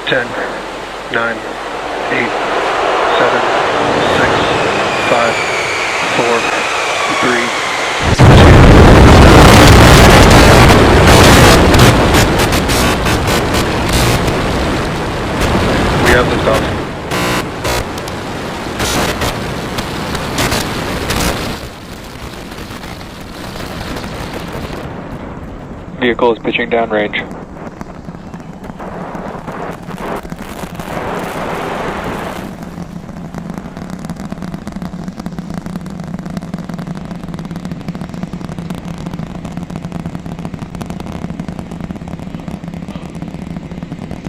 10, 9, 8, 7, 6, 5, 4, 3, 2. We have liftoff. Vehicle is pitching downrange.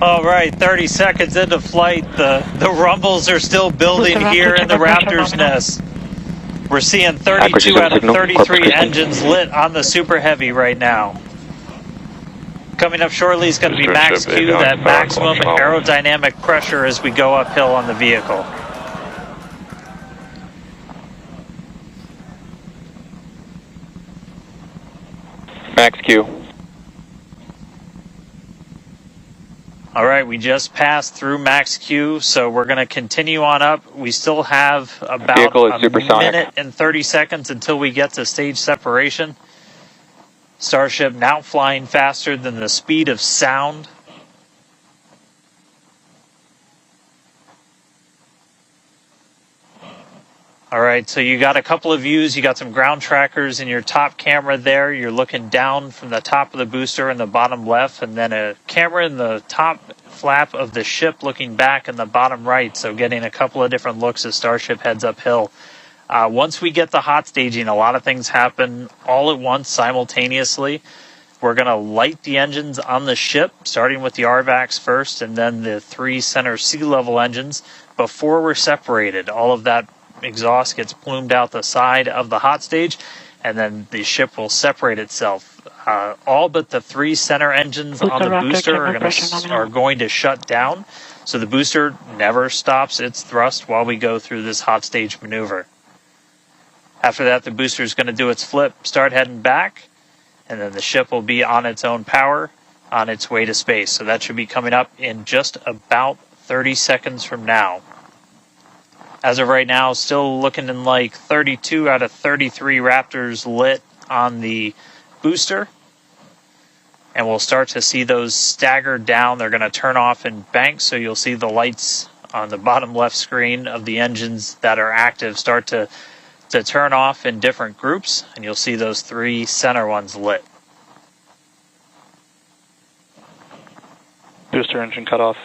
All right, 30 seconds into flight. The rumbles are still building here in the Raptor's nest. We're seeing 32 out of 33 engines lit on the Super Heavy right now. Coming up shortly is going to be max Q, that maximum aerodynamic pressure as we go uphill on the vehicle. Max Q. All right, we just passed through max Q, so we're going to continue on up. We still have about a minute and 30 seconds until we get to stage separation. Starship now flying faster than the speed of sound. All right, so you got a couple of views. You got some ground trackers in your top camera there. You're looking down from the top of the booster in the bottom left, and then a camera in the top flap of the ship looking back in the bottom right, so getting a couple of different looks as Starship heads uphill. Once we get the hot staging, a lot of things happen all at once simultaneously. We're going to light the engines on the ship, starting with the RVACs first, and then the 3 center sea level engines before we're separated. All of that exhaust gets plumed out the side of the hot stage, and then the ship will separate itself. All but the 3 center engines on the booster are going to shut down, so the booster never stops its thrust while we go through this hot stage maneuver. After that, the booster is going to do its flip, start heading back, and then the ship will be on its own power on its way to space. So that should be coming up in just about 30 seconds from now. As of right now, still looking in like 32 out of 33 Raptors lit on the booster. And we'll start to see those stagger down. They're going to turn off in banks, so you'll see the lights on the bottom left screen of the engines that are active start to turn off in different groups, and you'll see those 3 center ones lit. Booster engine cut off.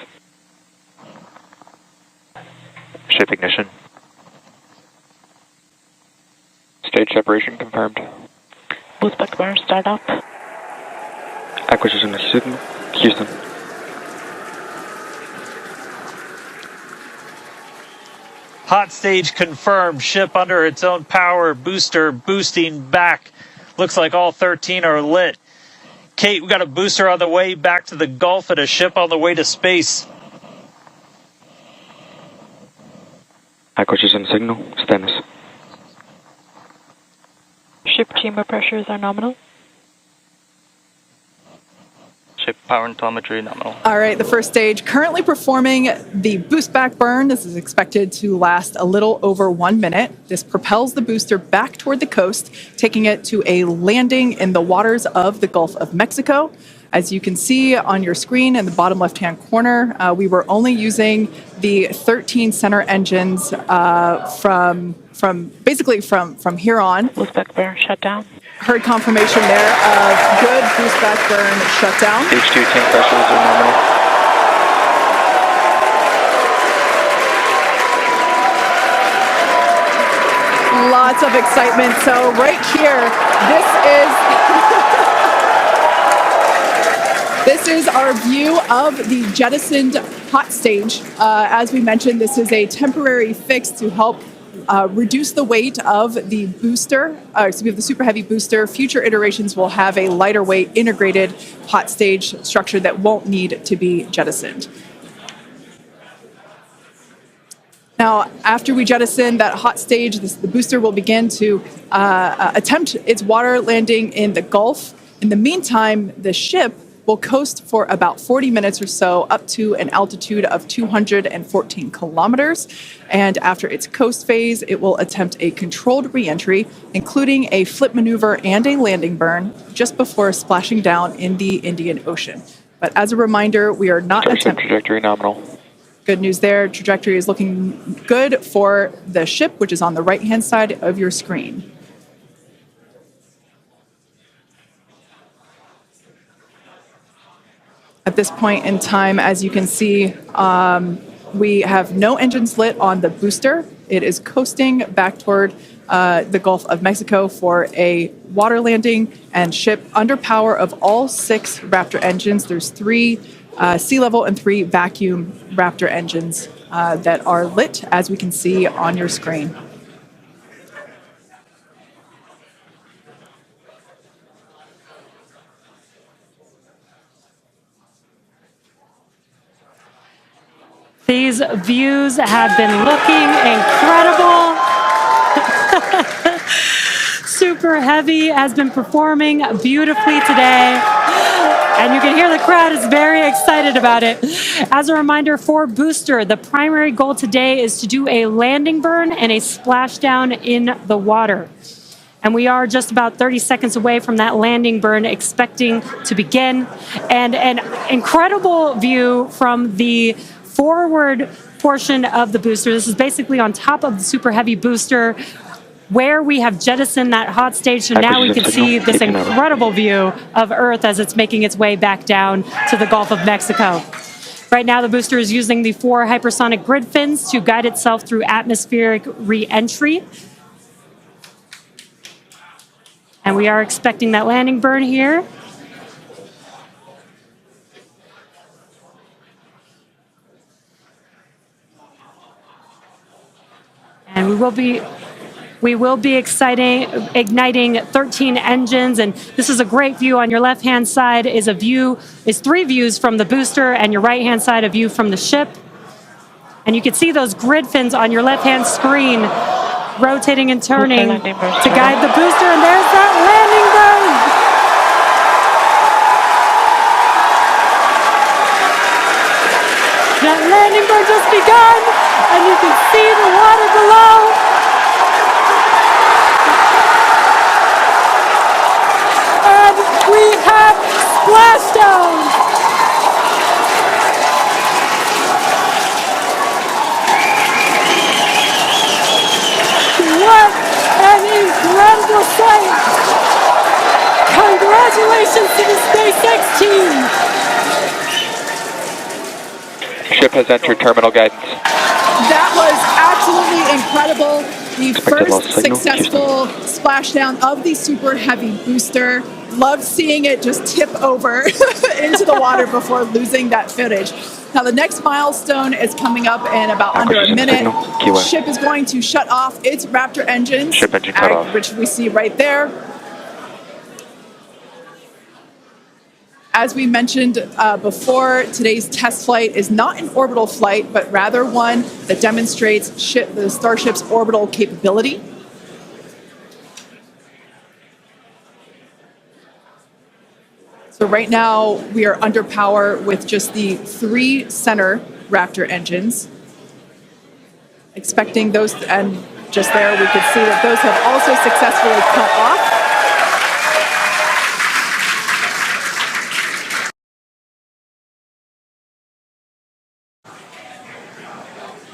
Ship ignition. Stage separation confirmed. Boost back burn, start up. Acquisition signal, Houston. Hot stage confirmed. Ship under its own power. Booster boosting back. Looks like all 13 are lit. Kate, we got a booster on the way back to the Gulf and a ship on the way to space. Acquisition signal, Stennis. Ship chamber pressures are nominal. Ship power and telemetry nominal. All right, the first stage currently performing the boost back burn. This is expected to last a little over 1 minute. This propels the booster back toward the coast, taking it to a landing in the waters of the Gulf of Mexico. As you can see on your screen in the bottom left-hand corner, we were only using the 13 center engines from here on. Boost back burn shut down. Heard confirmation there of good boost back burn shutdown. H2 tank pressures are nominal. Lots of excitement. So right here, this is our view of the jettisoned hot stage. As we mentioned, this is a temporary fix to help reduce the weight of the booster, the Super Heavy booster. Future iterations will have a lighter weight integrated hot stage structure that won't need to be jettisoned. Now, after we jettison that hot stage, the booster will begin to attempt its water landing in the Gulf. In the meantime, the ship will coast for about 40 minutes or so up to an altitude of 214 kilometers. And after its coast phase, it will attempt a controlled reentry, including a flip maneuver and a landing burn, just before splashing down in the Indian Ocean. But as a reminder, we are not Starship attempting. trajectory nominal. Good news there. Trajectory is looking good for the ship, which is on the right-hand side of your screen. At this point in time, as you can see, we have no engines lit on the booster. It is coasting back toward the Gulf of Mexico for a water landing and ship under power of all 6 Raptor engines. There's 3 sea level and 3 vacuum Raptor engines that are lit, as we can see on your screen. These views have been looking incredible. Super Heavy has been performing beautifully today. And you can hear the crowd is very excited about it. As a reminder for Booster, the primary goal today is to do a landing burn and a splashdown in the water. And we are just about 30 seconds away from that landing burn expecting to begin. And an incredible view from the forward portion of the booster. This is basically on top of the Super Heavy booster where we have jettisoned that hot stage. So now we can see this incredible view of Earth as it's making its way back down to the Gulf of Mexico. Right now, the booster is using the 4 hypersonic grid fins to guide itself through atmospheric re-entry. And we are expecting that landing burn here. And we will be igniting 13 engines, and this is a great view. On your left-hand side is 3 views from the booster, and your right-hand side a view from the ship. And you can see those grid fins on your left-hand screen rotating and turning to guide the booster, and there's that landing burn. That landing burn just begun, and you can see the water below. And we have splashdown. What an incredible sight! Congratulations to the SpaceX team! Ship has entered terminal guidance. That was absolutely incredible. The first successful splashdown of the Super Heavy booster. Loved seeing it just tip over into the water before losing that footage. Now the next milestone is coming up in about under a minute. The ship is going to shut off its Raptor engines, Ship engine cut off. which we see right there. As we mentioned before, today's test flight is not an orbital flight, but rather one that demonstrates the Starship's orbital capability. So right now, we are under power with just the 3 center Raptor engines. Expecting those, and just there we could see that those have also successfully cut off.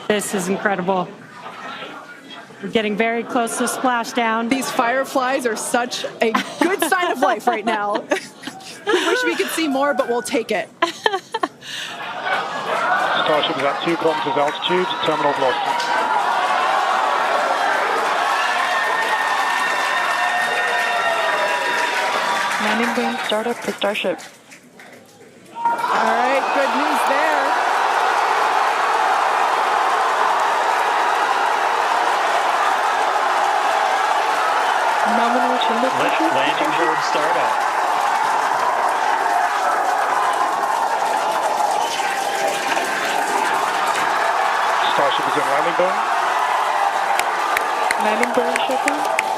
This is incredible. We're getting very close to splashdown. These fireflies are such a good sign of life right now. We wish we could see more, but we'll take it. Starship is at 2 kilometers altitude, terminal velocity. Landing burn startup for Starship. All right, good news there. Nominal chamber pressure. Landing burn startup. Starship is in landing burn. Landing burn shutdown.